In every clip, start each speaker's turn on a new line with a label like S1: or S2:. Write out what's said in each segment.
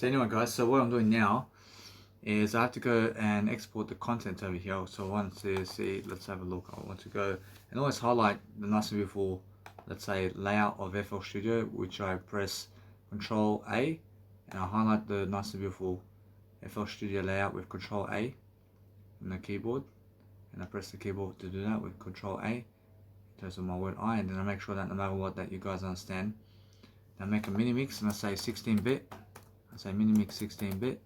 S1: So anyway guys, so what I'm doing now is I have to go and export the content over here. So I want to see, let's have a look. I want to go and always highlight the nice and beautiful, let's say, layout of FL Studio, which I press Control A, and I highlight the nice and beautiful FL Studio layout with Control A on the keyboard, and I press the keyboard to do that with Control A in terms of my word I, and then I make sure that no matter what that you guys understand. I make a mini mix and I say 16-bit. I say mini mix 16-bit,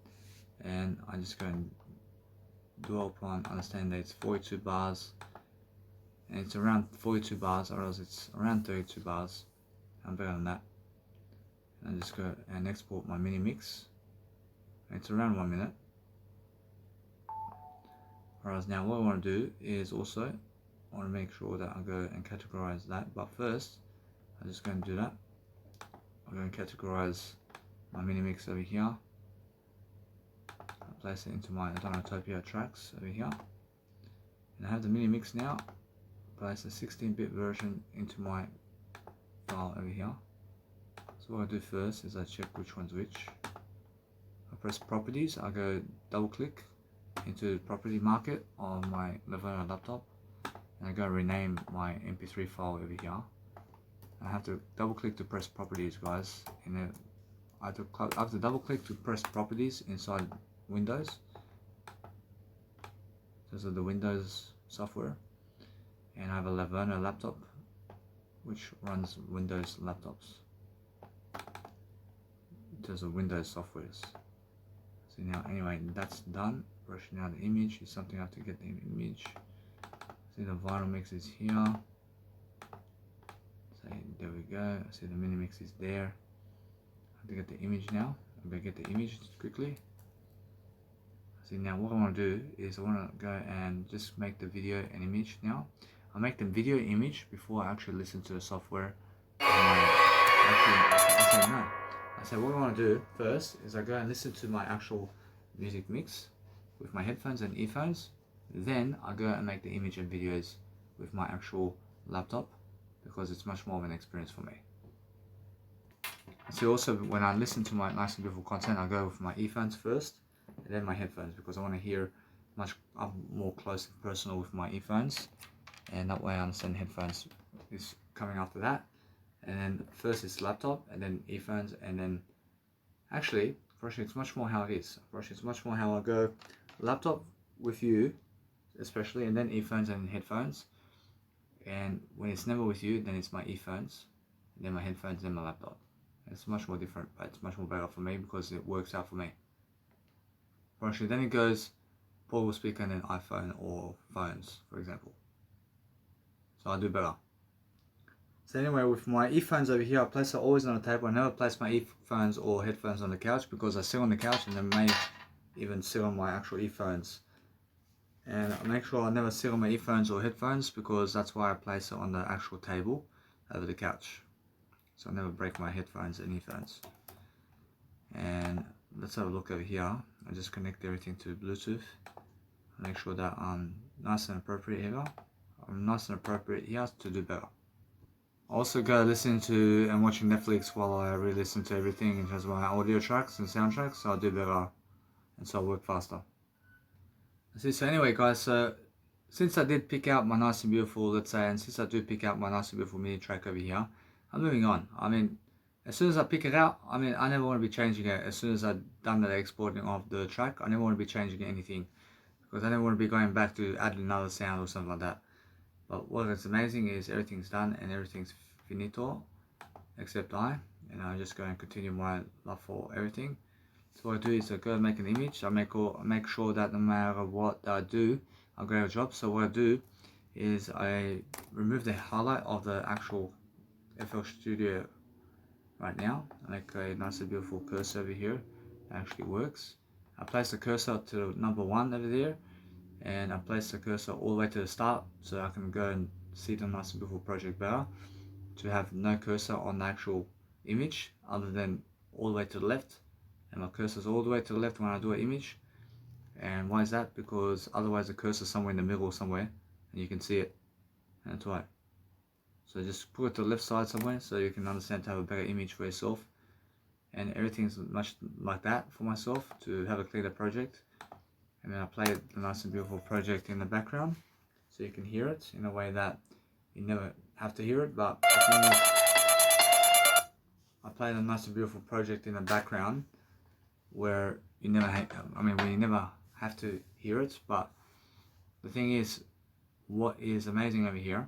S1: and I just go and dwell upon understand that it's 42 bars, and it's around 42 bars, or else it's around 32 bars. I'm better than that. And I just go and export my mini mix. It's around 1 minute. Whereas now what I want to do is also I want to make sure that I go and categorize that, but first I'm just going to do that. I'm going to categorize my mini mix over here. I place it into my Adonotopia tracks over here, and I have the mini mix now. Place a 16-bit version into my file over here. So what I do first is I check which one's which. I press properties, I go double click into the property market on my Lenovo laptop, and I go rename my MP3 file over here. I have to double click to press properties, guys, and then I have to double click to press properties inside Windows. Those are the Windows software, and I have a Lenovo laptop which runs Windows laptops. Those are Windows softwares. So now anyway, that's done. Brushing out the image is something I have to get the image. See the vinyl mix is here. So there we go. I see the mini mix is there. I have to get the image now. I'm gonna get the image quickly. See now what I want to do is I want to go and just make the video an image now. I'll make the video image before I actually listen to the software. I say what I want to do first is I go and listen to my actual music mix with my headphones and earphones. Then I go and make the image and videos with my actual laptop, because it's much more of an experience for me. See also when I listen to my nice and beautiful content, I go with my earphones first and then my headphones, because I want to hear much more close and personal with my earphones, and that way I understand headphones is coming after that. And then first it's laptop, and then earphones, and then actually it's much more how it is. It's much more how I go laptop with you especially, and then earphones and headphones. And when it's never with you, then it's my earphones, then my headphones, then my laptop. It's much more different, but it's much more better for me because it works out for me. Actually, then it goes portable speaker and then iPhone or phones, for example. So I do better. So anyway, with my earphones over here, I place it always on the table. I never place my earphones or headphones on the couch, because I sit on the couch and then may even sit on my actual earphones. And I make sure I never sit on my earphones or headphones, because that's why I place it on the actual table over the couch. So I never break my headphones and earphones. And let's have a look over here. I just connect everything to Bluetooth. Make sure that I'm nice and appropriate here. I'm nice and appropriate here to do better. I also go listening to and watching Netflix while I re-listen to everything in terms of my audio tracks and soundtracks, so I do better and so I work faster. So anyway guys, so since I did pick out my nice and beautiful, let's say, and since I do pick out my nice and beautiful MIDI track over here, I'm moving on. I mean, as soon as I pick it out, I mean, I never want to be changing it. As soon as I've done the exporting of the track, I never want to be changing anything, because I never want to be going back to add another sound or something like that. But what is amazing is everything's done and everything's finito, except and I just go and continue my love for everything. So what I do is I go and make an image. I make sure that no matter what I do, I'll get a job. So what I do is I remove the highlight of the actual FL Studio right now. I make a nice and beautiful cursor over here. It actually works. I place the cursor to number 1 over there, and I place the cursor all the way to the start, so I can go and see the nice and beautiful project better, to have no cursor on the actual image other than all the way to the left, and my cursor is all the way to the left when I do an image. And why is that? Because otherwise the cursor is somewhere in the middle somewhere and you can see it, and that's why. So just put it to the left side somewhere so you can understand to have a better image for yourself. and everything's much like that for myself to have a cleaner project. And then I play the nice and beautiful project in the background so you can hear it in a way that you never have to hear it. But the thing is, I play the nice and beautiful project in the background where you never where you never have to hear it. But the thing is, what is amazing over here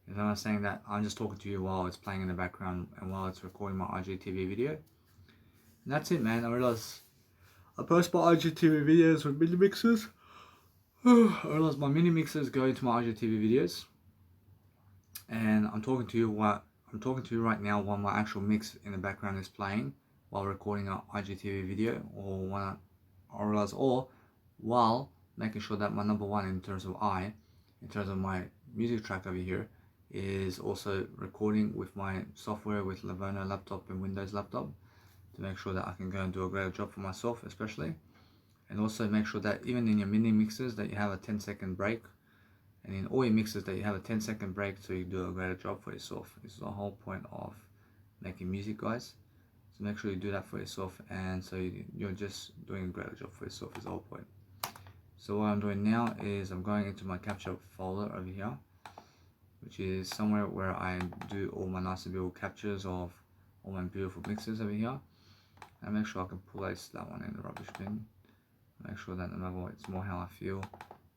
S1: is I'm saying that I'm just talking to you while it's playing in the background and while it's recording my IGTV video. And that's it, man. I realized I post my IGTV videos with mini mixes. I realized my mini mixes go into my IGTV videos, and I'm talking to you right now while my actual mix in the background is playing while recording an IGTV video, or while making sure that my number one in terms of my music track over here is also recording with my software with Livono laptop and Windows laptop to make sure that I can go and do a greater job for myself especially. And also make sure that even in your mini mixes that you have a 10-second break, and in all your mixes that you have a 10-second break so you do a greater job for yourself. This is the whole point of making music, guys. So make sure you do that for yourself, and so you're just doing a greater job for yourself is the whole point. So what I'm doing now is I'm going into my capture folder over here, which is somewhere where I do all my nice and beautiful captures of all my beautiful mixes over here. And make sure I can place that one in the rubbish bin. Make sure that no matter what, it's more how I feel.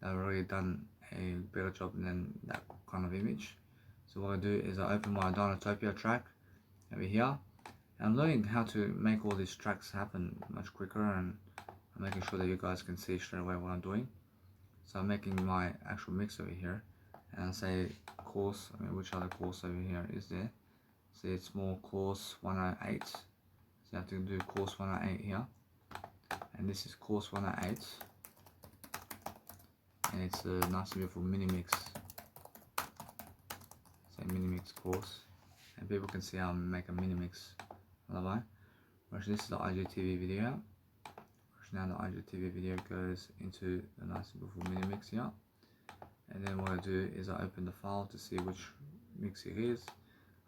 S1: I've already done a better job than that kind of image. So what I do is I open my Dynatopia track over here. And I'm learning how to make all these tracks happen much quicker, and I'm making sure that you guys can see straight away what I'm doing. So I'm making my actual mix over here, and I say course, which other course over here is there? See, it's more course 108. So you have to do course 108 here. And this is course 108. And it's a nice and beautiful mini mix. Say mini mix course. And people can see how I make a mini mix. This is the IGTV video. Now the IGTV video goes into the nice and beautiful mini mix here. And then what I do is I open the file to see which mix it is.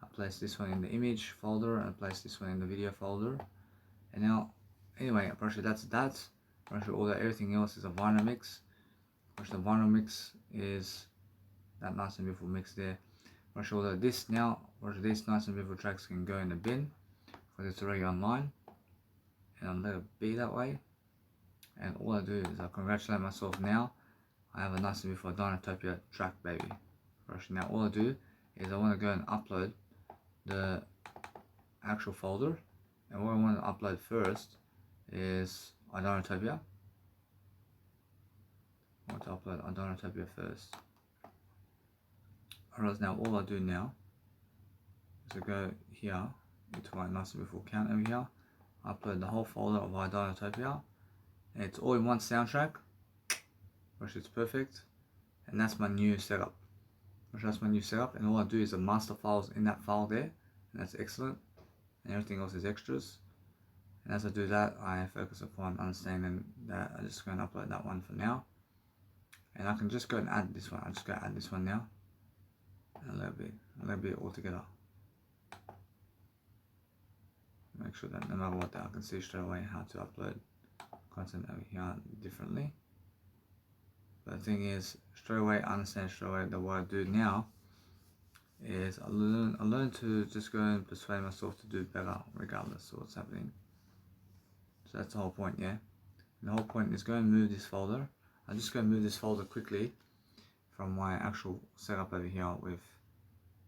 S1: I place this one in the image folder and I place this one in the video folder. And now, anyway, apparently that's that. Apparently everything else is a vinyl mix. Which the vinyl mix is that nice and beautiful mix there. Apparently this nice and beautiful tracks can go in the bin because it's already online, and I'll let it be that way. And all I do is I congratulate myself now. I have a nice and beautiful Dynatopia track, baby. Now all I do is I want to go and upload the actual folder, and what I want to upload first is Dynatopia. I want to upload Dynatopia first. Alright, now all I do now is I go here into my nice and beautiful account over here, upload the whole folder of Dynatopia, and it's all in one soundtrack, which is perfect. And that's my new setup. And all I do is the master files in that file there, and that's excellent. And everything else is extras. And as I do that, I focus upon understanding that I'm just going to upload that one for now. And I can just go and add this one. I'm just going to add this one now. And a little bit all together. Make sure that no matter what, I can see straight away how to upload content over here differently. But the thing is, I understand straight away that what I do now is I learn to just go and persuade myself to do better regardless of what's happening. So that's the whole point, yeah. And the whole point is go and move this folder. I'm just going to move this folder quickly from my actual setup over here with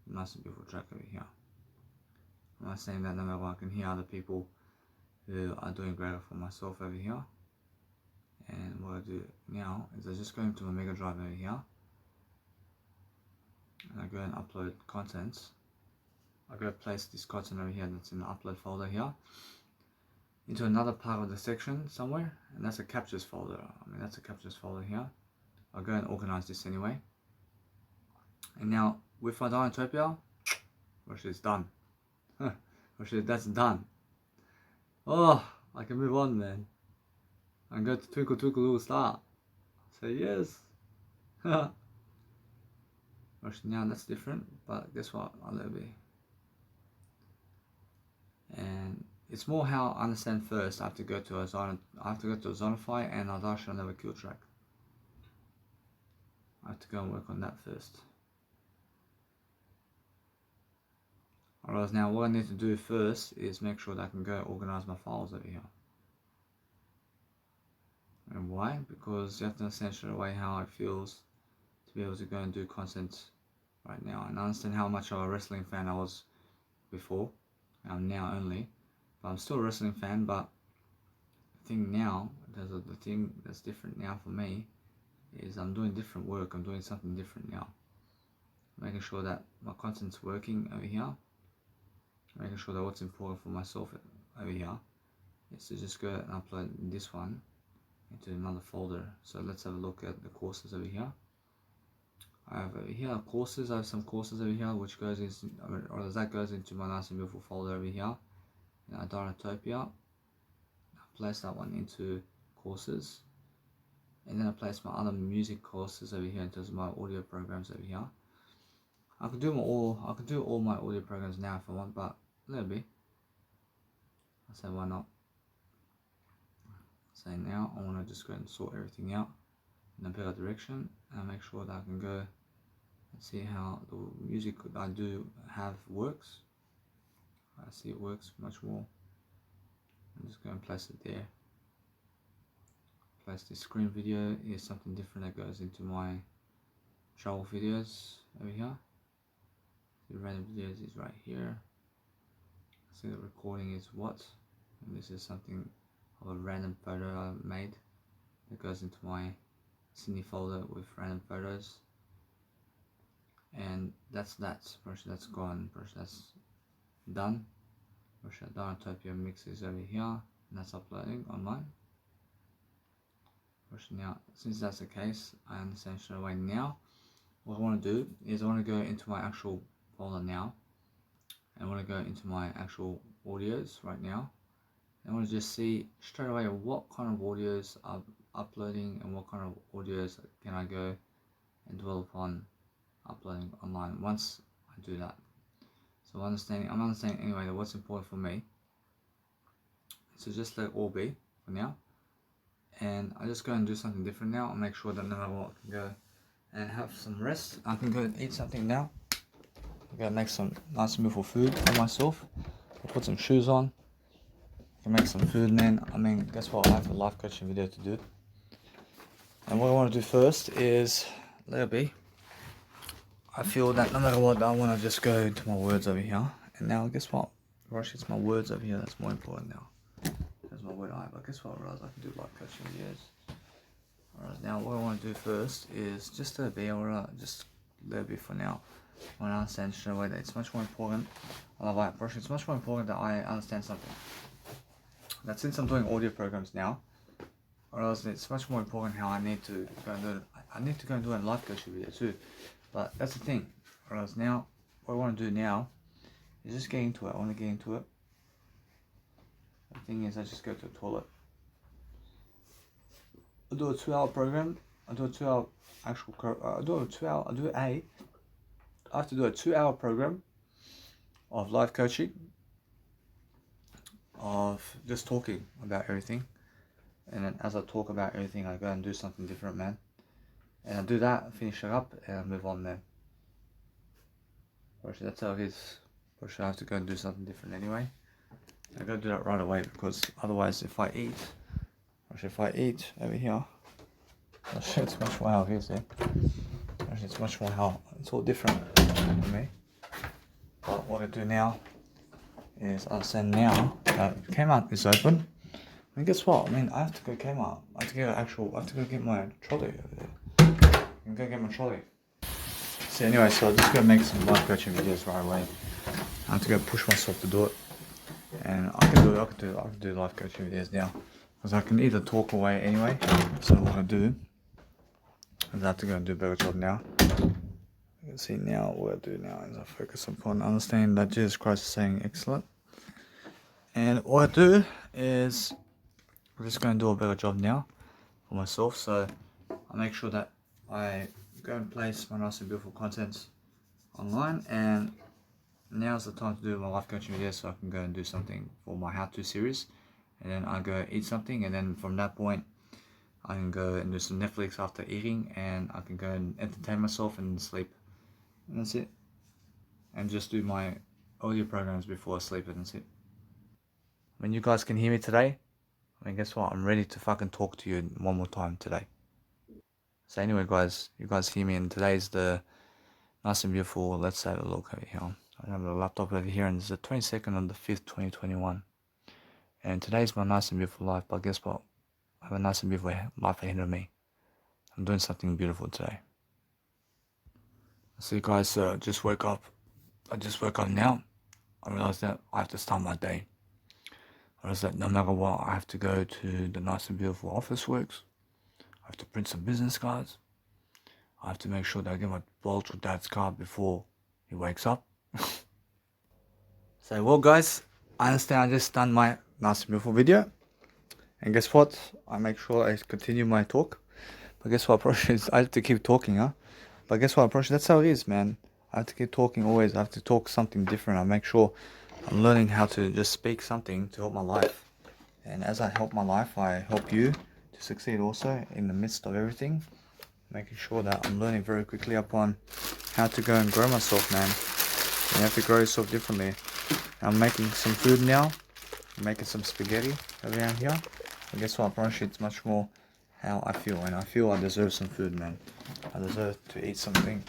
S1: nice and beautiful track over here. I'm not saying that no matter what, I can hear other people who are doing greater for myself over here. And what I do now is I just go into my Mega Drive over here, and I go and upload contents. I go place this content over here that's in the upload folder here into another part of the section somewhere, and that's a captures folder. That's a captures folder here. I'll go and organize this anyway. And now with my Dynatopia, which is done. That's done. Oh, I can move on, man. And go to Twinkle Twinkle Little Star. Say yes. Now that's different, but guess what? I'll let it be. And it's more how I understand first. I have to go to Zonify and Adash Never Kill track. I have to go and work on that first. Alright, now what I need to do first is make sure that I can go organize my files over here. And why? Because you have to understand straight away how it feels to be able to go and do content right now. And I understand how much of a wrestling fan I was before. I'm now only. But I'm still a wrestling fan, but the thing now, the thing that's different now for me is I'm doing different work. I'm doing something different now. Making sure that my content's working over here. Making sure that what's important for myself over here is to just go and upload this one into another folder. So let's have a look at the courses over here. I have over here courses. I have some courses over here which goes into, or that goes into my nice and beautiful folder over here in Idaratopia. I place that one into courses, and then I place my other music courses over here in terms of my audio programs over here. I could do all my audio programs now if I want, but let it be. I say why not. Say now I want to just go and sort everything out in a better direction and make sure that I can go and see how the music I do have works. I see it works much more. I'm just going to place it there. Place the screen video is something different that goes into my travel videos over here. The random videos is right here. See the recording is what, and this is something of a random photo I made that goes into my Sydney folder with random photos. And that's that's gone, that's done. Idaratopia mix is over here, and that's uploading online. Now, since that's the case, I understand straight away now. What I want to do is I want to go into my actual folder now. I want to go into my actual audios right now. I want to just see straight away what kind of audios I'm uploading and what kind of audios can I go and dwell upon uploading online once I do that. So I'm understanding anyway that what's important for me. So just let it all be for now. And I just go and do something different now and make sure that no matter what I can go and have some rest. I can go and eat something now. I'm gonna make some nice and beautiful food for myself. I'll put some shoes on. I can make some food, man. I mean, guess what? I have a life coaching video to do. And what I want to do first is let it be. I feel that no matter what, I want to just go into my words over here. And now, guess what? Rush, it's my words over here that's more important now. That's my word eye. But guess what? I realize I can do life coaching videos. Alright, now what I want to do first is just let it be. Just let it be for now. I want to understand straight away that it's much more important. I love light brush. It's much more important that I understand something. That since I'm doing audio programs now, or else it's much more important how I need to go and do it. I need to go and do a life coaching video too. But that's the thing. Or else now, what I want to do now is just get into it. I want to get into it. The thing is, I just go to the toilet. I do a 2-hour program. I do a 2-hour actual. I have to do a 2-hour program of life coaching, of just talking about everything. And then as I talk about everything, I go and do something different, man. And I do that, finish it up, and I move on, man. Actually, that's how it is. Actually, I have to go and do something different anyway. I gotta do that right away because otherwise, if I eat over here, actually, it's much more how it is, yeah. Actually, it's much more how it's all different for me. But what I do now is I say now that Kmart is open. I mean, guess what? I mean, I have to go Kmart. I have to go get my trolley over there. I'm gonna go get my trolley. So anyway, so I'm just gonna make some life coaching videos right away. I have to go push myself to do it. And I can do life coaching videos now. Because I can either talk away anyway. So what I do is I have to go and do a better job now. You can see now what I do now is I focus upon understanding that Jesus Christ is saying excellent. And what I do is I'm just going to do a better job now for myself. So I make sure that I go and place my nice and beautiful content online and now's the time to do my life coaching video, so I can go and do something for my how-to series, and then I go eat something, and then from that point I can go and do some Netflix after eating, and I can go and entertain myself and sleep, and that's it. And just do my audio programs before I sleep, and that's it. When you guys can hear me today, I mean, guess what? I'm ready to fucking talk to you one more time today. So anyway, guys, you guys hear me, and today's the nice and beautiful. Let's have a look over here. I have a laptop over here, and it's the 22nd of the 5th, 2021. And today's my nice and beautiful life. But guess what? I have a nice and beautiful life ahead of me. I'm doing something beautiful today. So you guys just woke up. I just woke up now. I realized that I have to start my day. I realized that no matter what, I have to go to the nice and beautiful office works. I have to print some business cards. I have to make sure that I get my Bulge or Dad's card before he wakes up. So well guys, I understand I just done my nice and beautiful video. And guess what? I make sure I continue my talk. But guess what? I have to keep talking, huh? But guess what? That's how it is, man. I have to keep talking always. I have to talk something different. I make sure I'm learning how to just speak something to help my life. And as I help my life, I help you to succeed also in the midst of everything. Making sure that I'm learning very quickly upon how to go and grow myself, man. You have to grow yourself differently. I'm making some food now. I'm making some spaghetti around here. And guess what? I promise you, it's much more how I feel. And I feel I deserve some food, man. I deserve to eat something.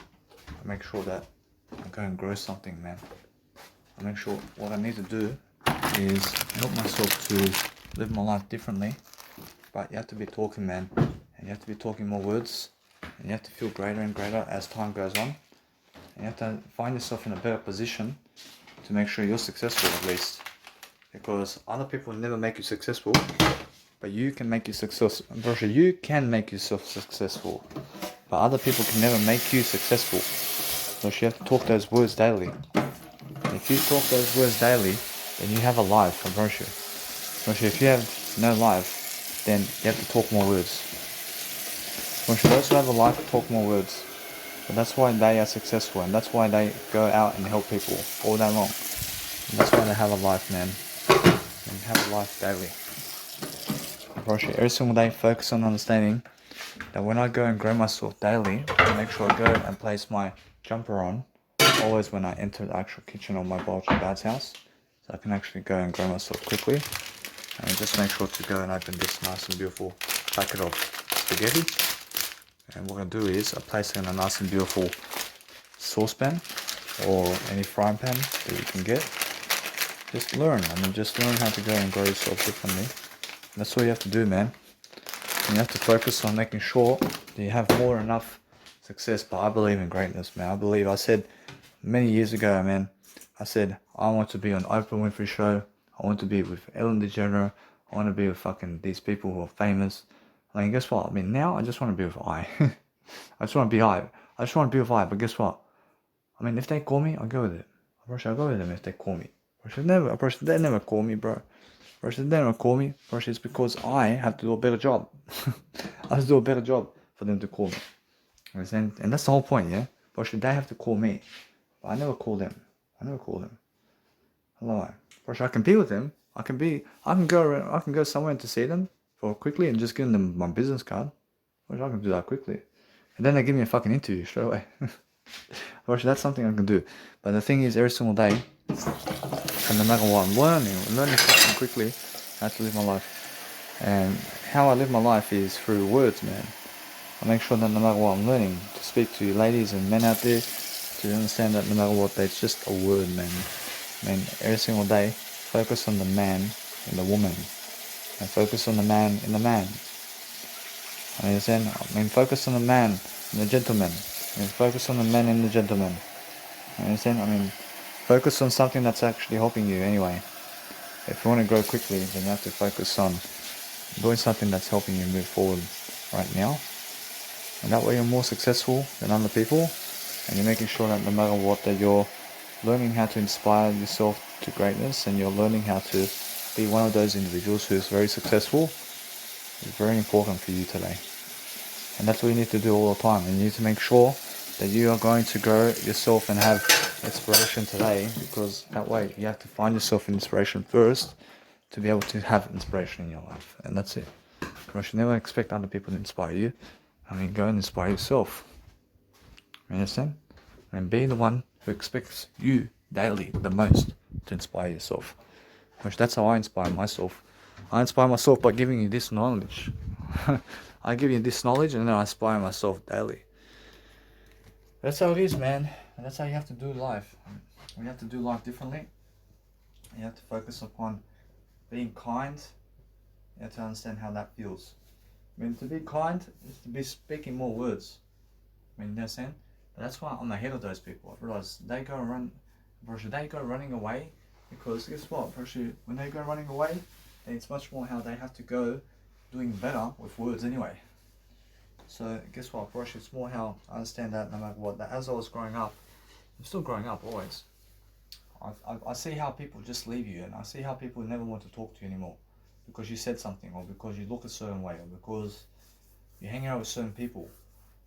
S1: I make sure that I go and grow something, man. I make sure what I need to do is help myself to live my life differently. But you have to be talking, man. And you have to be talking more words. And you have to feel greater and greater as time goes on. And you have to find yourself in a better position to make sure you're successful, at least. Because other people never make you successful, but you can make you successful. You can make yourself successful, but other people can never make you successful. So you have to talk those words daily. And if you talk those words daily, then you have a life, I promise you. If you have no life, then you have to talk more words. Those who have a life talk more words. But that's why they are successful, and that's why they go out and help people all day long. And that's why they have a life, man. And have a life daily. I promise you, every single day focus on understanding that when I go and grow myself daily, I make sure I go and place my jumper on always when I enter the actual kitchen of my Bulge or Dad's house, so I can actually go and grow myself quickly. And just make sure to go and open this nice and beautiful packet of spaghetti. And what I'm going to do is I place it in a nice and beautiful saucepan or any frying pan that you can get. Just learn. Just learn how to go and grow yourself differently. And that's all you have to do, man. And you have to focus on making sure that you have more than enough success. But I believe in greatness, man. I said many years ago, man, I said I want to be on Oprah Winfrey Show. I want to be with Ellen DeGeneres. I want to be with fucking these people who are famous. Guess what? Now I just want to be with I. I just want to be I. I just want to be with I. But guess what? If they call me, I'll go with it. I'll go with them if they call me. They never call me, bro. They never call me. It's because I have to do a better job. I have to do a better job for them to call me. And that's the whole point, yeah? They have to call me. But I never call them. Hello. I can be with them. I can go somewhere to see them for quickly and just give them my business card. I can do that quickly. And then they give me a fucking interview straight away. That's something I can do. But the thing is, every single day, and no matter what, I'm learning fucking quickly how to live my life. And how I live my life is through words, man. I make sure that no matter what, I'm learning to speak to you ladies and men out there, to understand that no matter what, it's just a word, man. Every single day, focus on the man and the woman. And focus on the man in the man. Focus on the man and the gentleman. Focus on the man and the gentleman. Focus on something that's actually helping you anyway. If you want to grow quickly, then you have to focus on doing something that's helping you move forward right now. And that way you're more successful than other people. And you're making sure that no matter what, that you're learning how to inspire yourself to greatness, and you're learning how to be one of those individuals who is very successful. It's very important for you today. And that's what you need to do all the time. And you need to make sure that you are going to grow yourself and have inspiration today, because that way you have to find yourself in inspiration first to be able to have inspiration in your life. And that's it. You should never expect other people to inspire you. I mean, go and inspire yourself. You understand? And be the one who expects you daily the most to inspire yourself. Which that's how I inspire myself. I inspire myself by giving you this knowledge. I give you this knowledge and then I inspire myself daily. That's how it is, man. And that's how you have to do life. You have to do life differently. You have to focus upon being kind. You have to understand how that feels. I mean, to be kind is to be speaking more words. I mean, you understand? But that's why I'm ahead of those people. I realize they go running away, because guess what? When they go running away, then it's much more how they have to go doing better with words anyway. So guess what? For us, it's more how I understand that no matter what. That as I was growing up, I'm still growing up always. I see how people just leave you, and I see how people never want to talk to you anymore because you said something, or because you look a certain way, or because you hang out with certain people,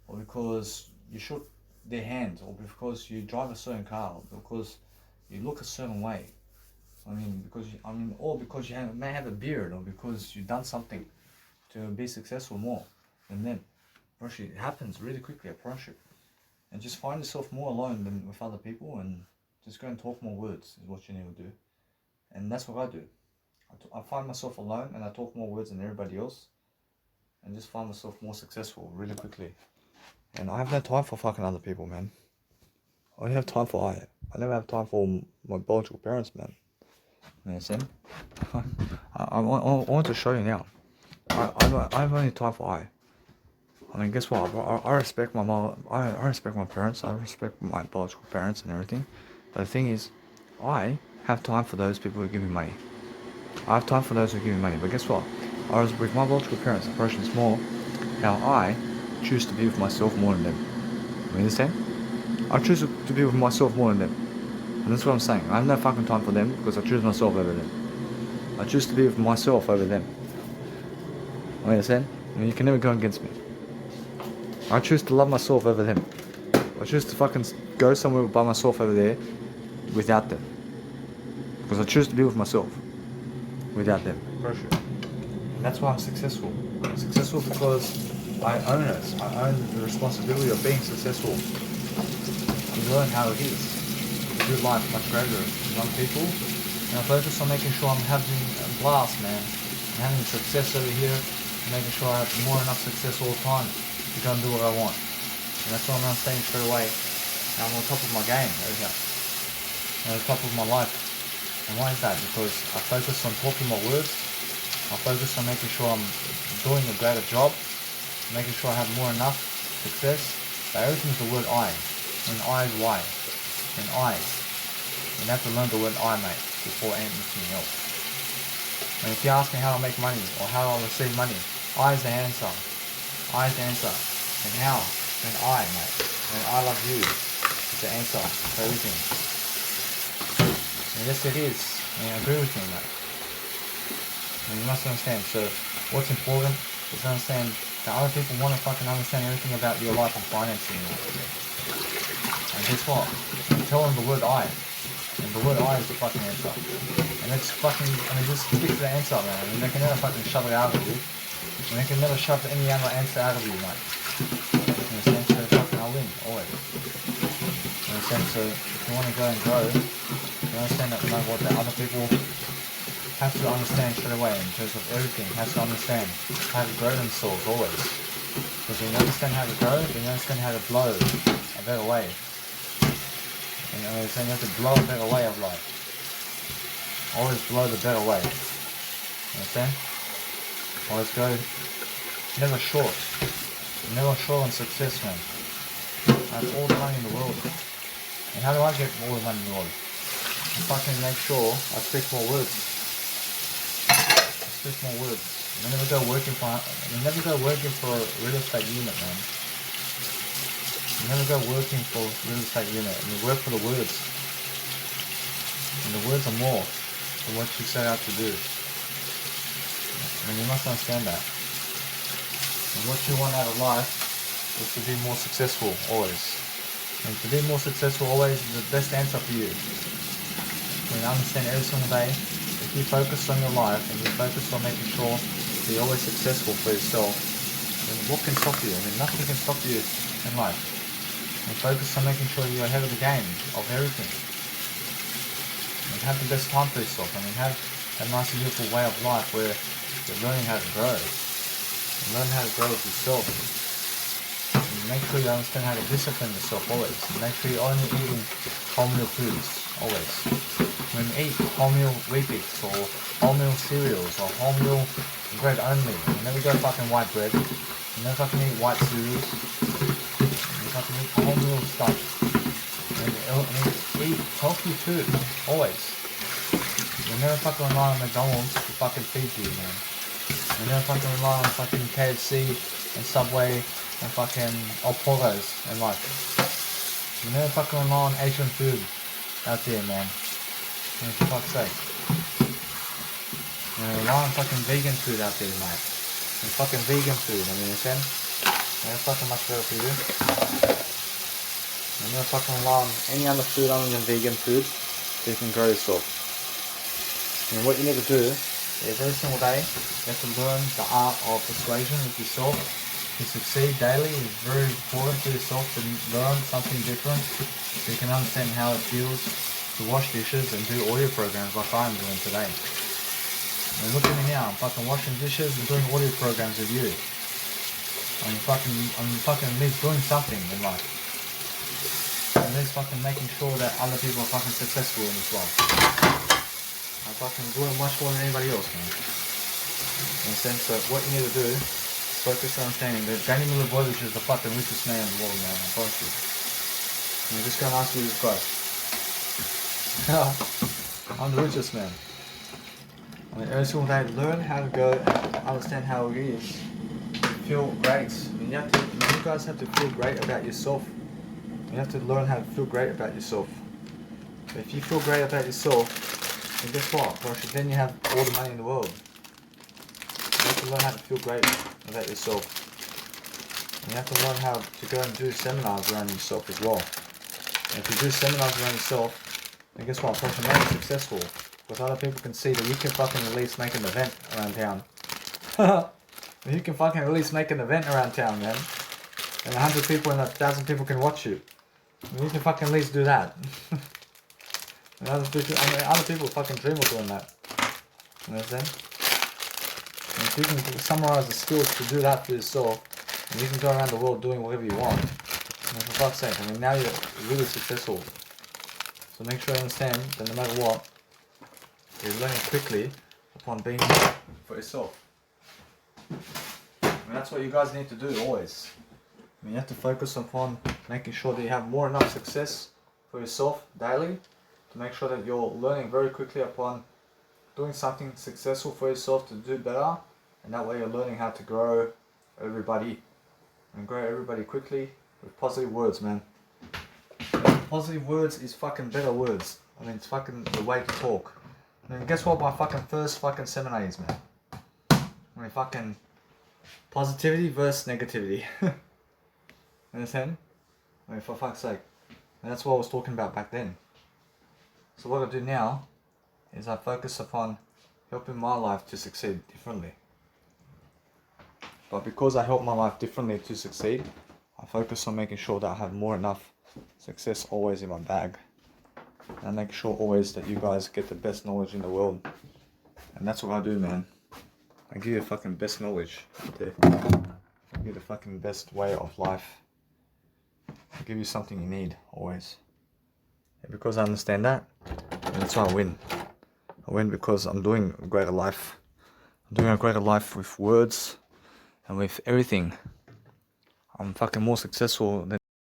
S1: or because you shook their hand, or because you drive a certain car, or because you look a certain way. I mean, or because you may have a beard, or because you've done something to be successful more than them. It happens really quickly, I promise you. And just find yourself more alone than with other people, and just go and talk more words is what you need to do. And that's what I do. I find myself alone and I talk more words than everybody else, and just find myself more successful really quickly. And I have no time for fucking other people, man. I only have time for I never have time for my biological parents, man. You understand? I want to show you now. I have only time for I mean, guess what? I respect my mom. I respect my parents. I respect my biological parents and everything. But the thing is, I have time for those people who give me money. I have time for those who give me money. But guess what? I was with my biological parents. The question is more how I choose to be with myself more than them. You understand? I choose to be with myself more than them. And that's what I'm saying. I have no fucking time for them because I choose myself over them. I choose to be with myself over them. You understand? I mean, you can never go against me. I choose to love myself over them. I choose to fucking go somewhere by myself over there without them. Because I choose to be with myself without them. Pressure. And that's why I'm successful. I'm successful because I own it. I own the responsibility of being successful. I learn how it is to do life much greater with young people. And I focus on making sure I'm having a blast, man. I'm having success over here. And making sure I have more enough success all the time to go and do what I want. And that's what I'm saying straight away. I'm on top of my game over here. I'm on top of my life. And why is that? Because I focus on talking my words. I focus on making sure I'm doing a greater job. Making sure I have more enough success. But everything's the word I. And I is why. And I. You have to learn the word I, mate, before anything else. And if you ask me how I make money or how I receive money, I is the answer. I is the answer. And how? And I, mate. And I love you is the answer for everything. And yes, it is. And I agree with you, mate. And you must understand. So, what's important is to understand that other people want to fucking understand everything about your life and financing. And guess what? Tell them the word I. And the word I is the fucking answer. And it's fucking, just stick to the answer, man. And they can never fucking shove it out of you. And they can never shove any other answer out of you, mate. You understand? So fucking I'll win, always. You understand? So if you want to go and grow, you understand that no matter what, that other people have to understand straight away in terms of everything, have to understand how to grow themselves always. Because when you understand how to grow, then you understand how to blow a better way. And you understand you have to blow a better way of life. Always blow the better way. You understand? Always go never short. Never short on success, man. I have all the money in the world. And how do I get all the money in the world? I fucking make sure I speak more words. You never go working for a real estate unit, man. You never go working for a real estate unit. And you work for the words. And the words are more than what you set out to do. And you must understand that. And what you want out of life is to be more successful, always. And to be more successful always is the best answer for you. When you understand every single day, if you focus on your life and you focus on making sure that you're always successful for yourself, then what can stop you? I mean, nothing can stop you in life. And focus on making sure you're ahead of the game of everything. And have the best time for yourself. I mean, have a nice and beautiful way of life where you're learning how to grow. And learn how to grow with yourself. And make sure you understand how to discipline yourself always. And make sure you're only eating wholemeal foods, always. When you eat wholemeal Weet-Bix or wholemeal cereals or wholemeal bread only, you never go fucking white bread, you never fucking eat white cereals, you fucking eat wholemeal stuff. And eat healthy food, always. You never fucking rely on McDonald's to fucking feed you, man. You never fucking rely on fucking KFC and Subway and fucking Portos and like. You never fucking rely on Asian food out there, man. I mean, for fuck's sake. You know, rely on fucking vegan food out there, mate. And fucking vegan food, I mean, understand? That's fucking much better for you. You never fucking rely on any other food other than vegan food so you can grow yourself. And what you need to do is every single day you have to learn the art of persuasion with yourself. To succeed daily is very important for yourself to learn something different so you can understand how it feels to wash dishes and do audio programs like I am doing today. And look at me now, I'm fucking washing dishes and doing audio programs with you. I'm fucking at least doing something in life. At least fucking making sure that other people are fucking successful in this life. I'm fucking doing much more than anybody else, man. In the sense that what you need to do is focus on understanding that Danny Miller Voyage is the fucking richest man in the world, man, I promise you. I'm just gonna ask you this question. I'm the richest man. I mean, every single day, learn how to go and understand how it is to feel great. I mean, you guys have to feel great about yourself. You have to learn how to feel great about yourself. If you feel great about yourself, then guess what? Gosh, then you have all the money in the world. You have to learn how to feel great about yourself. And you have to learn how to go and do seminars around yourself as well. And if you do seminars around yourself, then guess what? Gosh, you're not successful. Because other people can see that you can fucking at least make an event around town. You can fucking at least make an event around town, man. And 100 people and 1,000 people can watch you. And you can fucking at least do that. And other people fucking dream of doing that. You understand? And if you can summarize the skills to do that for yourself, and you can go around the world doing whatever you want. And for fuck's sake, I mean, now you're really successful. So make sure you understand that no matter what, you're learning quickly upon being for yourself. And that's what you guys need to do always. I mean, you have to focus upon making sure that you have more enough success for yourself daily to make sure that you're learning very quickly upon doing something successful for yourself to do better, and that way you're learning how to grow everybody and grow everybody quickly with positive words, man. And positive words is fucking better words. I mean, it's fucking the way to talk. I mean, guess what my fucking first fucking seminar is, man? I mean, fucking positivity versus negativity. Understand? I mean, for fuck's sake. And that's what I was talking about back then. So what I do now is I focus upon helping my life to succeed differently. But because I help my life differently to succeed, I focus on making sure that I have more enough success always in my bag. And I make sure always that you guys get the best knowledge in the world. And that's what I do, man. I give you the fucking best knowledge out there. I give you the fucking best way of life. I give you something you need, always. And because I understand that, that's why I win. I win because I'm doing a greater life. I'm doing a greater life with words and with everything. I'm fucking more successful than